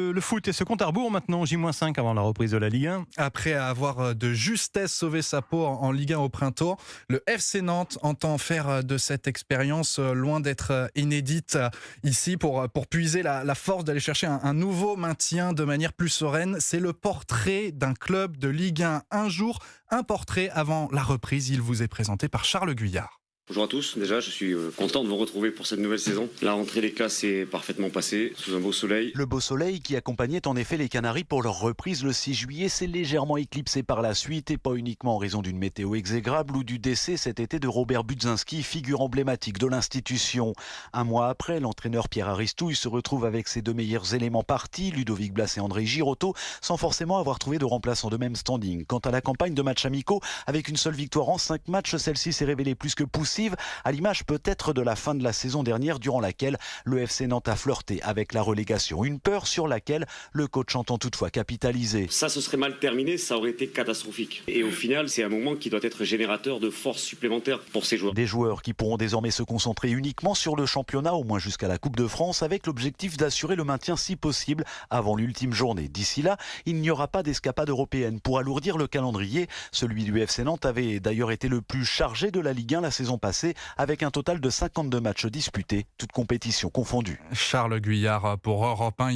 Le foot et ce compte à rebours maintenant, J-5 avant la reprise de la Ligue 1. Après avoir de justesse sauvé sa peau en Ligue 1 au printemps, le FC Nantes entend faire de cette expérience, loin d'être inédite, ici pour puiser la force d'aller chercher un nouveau maintien de manière plus sereine. C'est le portrait d'un club de Ligue 1. Un jour, un portrait avant la reprise. Il vous est présenté par Charles Guyard. Bonjour à tous, déjà je suis content de vous retrouver pour cette nouvelle saison. La rentrée des classes est parfaitement passée, sous un beau soleil. Le beau soleil qui accompagnait en effet les Canaries pour leur reprise le 6 juillet s'est légèrement éclipsé par la suite et pas uniquement en raison d'une météo exécrable ou du décès cet été de Robert Budzinski, figure emblématique de l'institution. Un mois après, l'entraîneur Pierre Aristouille se retrouve avec ses deux meilleurs éléments partis, Ludovic Blas et André Girotto, sans forcément avoir trouvé de remplaçants de même standing. Quant à la campagne de matchs amicaux, avec une seule victoire en 5 matchs, celle-ci s'est révélée plus que poussive, à l'image peut-être de la fin de la saison dernière durant laquelle le FC Nantes a flirté avec la relégation. Une peur sur laquelle le coach entend toutefois capitaliser. Ça se serait mal terminé, ça aurait été catastrophique. Et au final, c'est un moment qui doit être générateur de force supplémentaire pour ces joueurs. Des joueurs qui pourront désormais se concentrer uniquement sur le championnat, au moins jusqu'à la Coupe de France, avec l'objectif d'assurer le maintien si possible avant l'ultime journée. D'ici là, il n'y aura pas d'escapade européenne pour alourdir le calendrier. Celui du FC Nantes avait d'ailleurs été le plus chargé de la Ligue 1 la saison passée, avec un total de 52 matchs disputés, toutes compétitions confondues. Charles Guyard pour Europe 1.